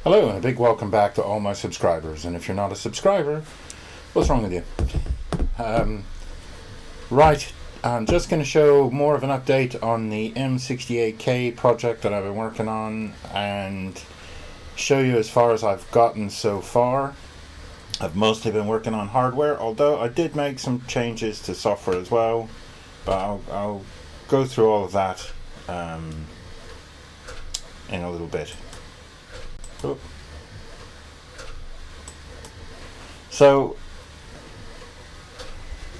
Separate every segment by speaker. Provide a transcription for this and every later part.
Speaker 1: Hello and a big welcome back to all my subscribers. And if you're not a subscriber, what's wrong with you? Right, I'm just going to show more of an update on the M68K project that I've been working on and show you as far as I've gotten so far. I've mostly been working on hardware, although I did make some changes to software as well, but I'll go through all of that in a little bit. So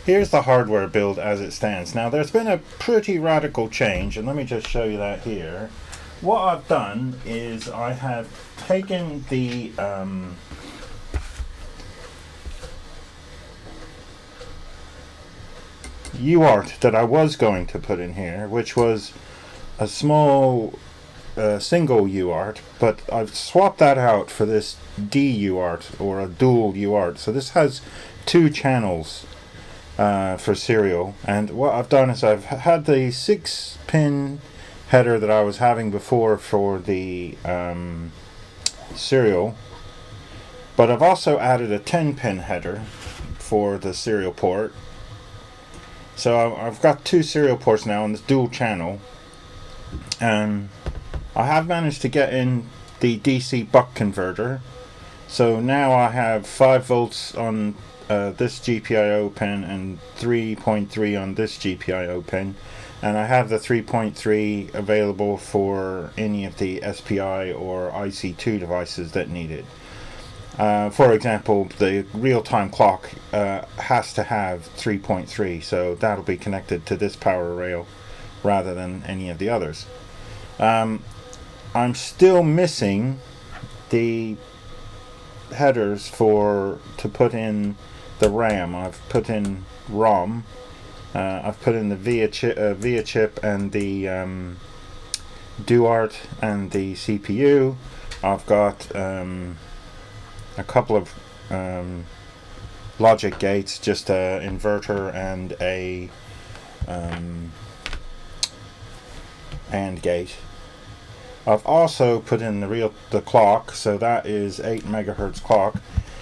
Speaker 1: here's the hardware build as it stands. Now there's been a pretty radical change, and let me just show you that here. What I've done is I have taken the UART that I was going to put in here, which was a small single UART, but I've swapped that out for this DUART, or a dual UART. So this has two channels for serial, and what I've done is I've had the 6-pin header that I was having before for the serial, but I've also added a 10-pin header for the serial port. So I've got two serial ports now on this dual channel, and I have managed to get in the DC buck converter. So now I have 5 volts on this GPIO pin and 3.3 on this GPIO pin, and I have the 3.3 available for any of the SPI or IC2 devices that need it. For example, the real-time clock has to have 3.3, so that'll be connected to this power rail rather than any of the others. I'm still missing the headers to put in the RAM. I've put in ROM. I've put in the VIA chip and the DUART and the CPU. I've got a couple of logic gates, just an inverter and a AND gate. I've also put in the clock, so that is 8 megahertz clock,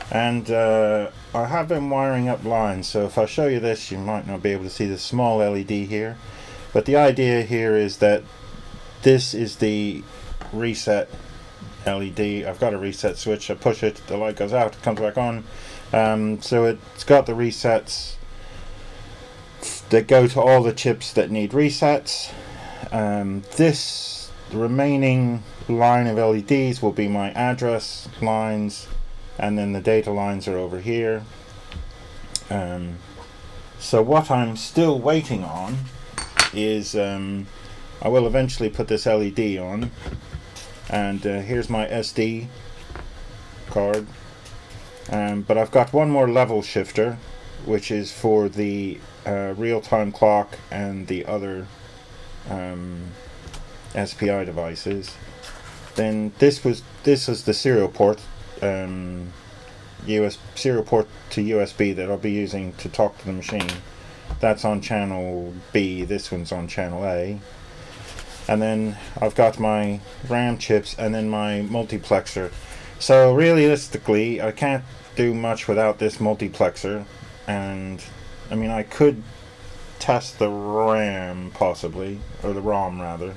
Speaker 1: and I have been wiring up lines. So if I show you this, you might not be able to see the small LED here, but the idea here is that this is the reset LED. I've got a reset switch. I push it, the light goes out, it comes back on. So it's got the resets that go to all the chips that need resets. The remaining line of LEDs will be my address lines, and then the data lines are over here. So what I'm still waiting on is I will eventually put this LED on, and here's my SD card, but I've got one more level shifter, which is for the real-time clock and the other SPI devices. Then this is the serial port, serial port to USB that I'll be using to talk to the machine. That's on channel B, this one's on channel A. And then I've got my RAM chips and then my multiplexer. So realistically, I can't do much without this multiplexer, and I mean, I could test the RAM possibly, or the ROM rather.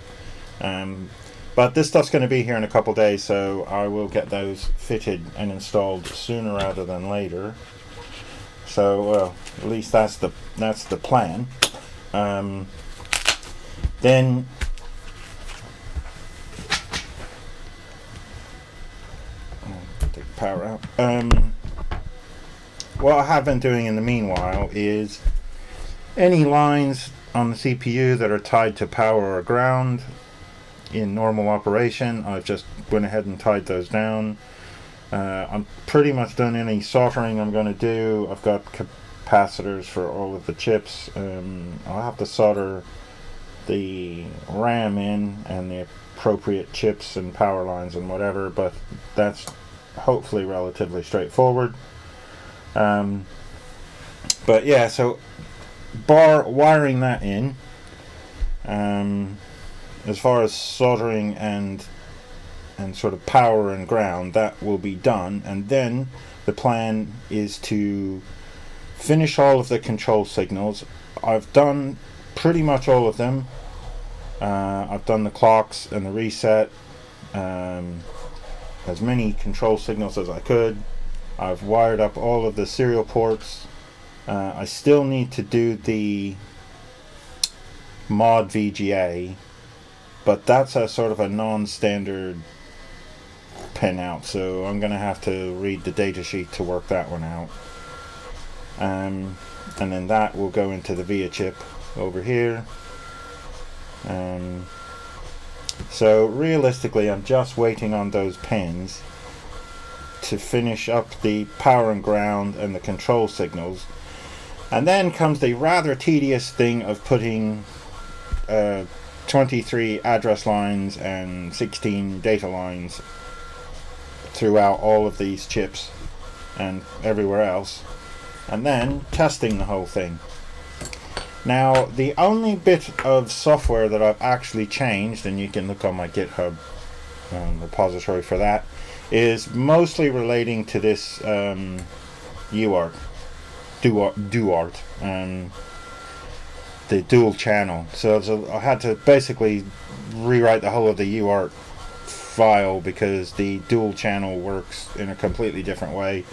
Speaker 1: But this stuff's going to be here in a couple days, so I will get those fitted and installed sooner rather than later. So at least that's the plan. Then take the power out. What I have been doing in the meanwhile is any lines on the CPU that are tied to power or ground in normal operation, I've just went ahead and tied those down. I'm pretty much done any soldering I'm going to do. I've got capacitors for all of the chips. I'll have to solder the RAM in and the appropriate chips and power lines and whatever, but that's hopefully relatively straightforward. But yeah, so wiring that in, as far as soldering and and sort of power and ground, that will be done, and then the plan is to finish all of the control signals. I've done pretty much all of them. I've done the clocks and the reset, as many control signals as I could. I've wired up all of the serial ports. I still need to do the mod VGA, but that's a sort of a non-standard pin out, so I'm gonna have to read the datasheet to work that one out. And then that will go into the VIA chip over here. So realistically, I'm just waiting on those pins to finish up the power and ground and the control signals, and then comes the rather tedious thing of putting 23 address lines and 16 data lines throughout all of these chips and everywhere else, and then testing the whole thing. Now, the only bit of software that I've actually changed, and you can look on my GitHub repository for that, is mostly relating to this UART, the dual channel. So I had to basically rewrite the whole of the UART file because the dual channel works in a completely different way,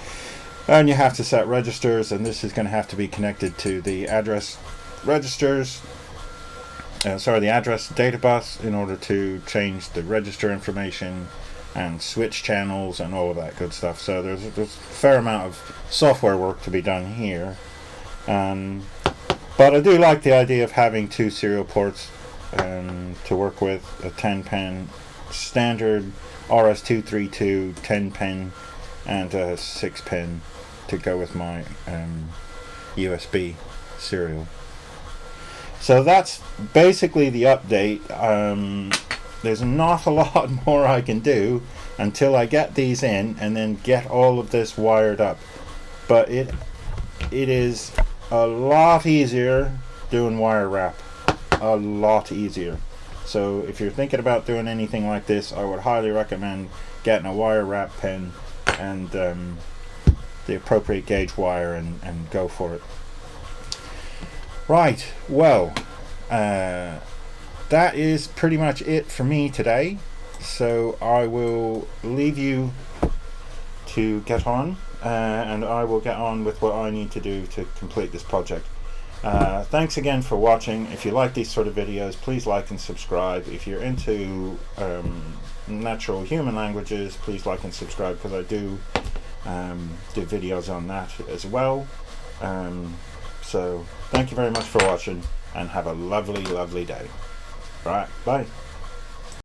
Speaker 1: and you have to set registers, and this is going to have to be connected to the address registers, the address data bus, in order to change the register information and switch channels and all of that good stuff. So there's a fair amount of software work to be done here, but I do like the idea of having two serial ports to work with, a 10-pin standard RS-232 10-pin and a 6-pin to go with my USB serial. So that's basically the update. There's not a lot more I can do until I get these in and then get all of this wired up. But it is a lot easier doing wire wrap. A lot easier. So if you're thinking about doing anything like this, I would highly recommend getting a wire wrap pen and the appropriate gauge wire and go for it. Right, well, that is pretty much it for me today. So I will leave you to get on, and I will get on with what I need to do to complete this project. Thanks again for watching. If you like these sort of videos, please like and subscribe. If you're into natural human languages, please like and subscribe, because I do videos on that as well. So thank you very much for watching, and have a lovely day. Right, bye.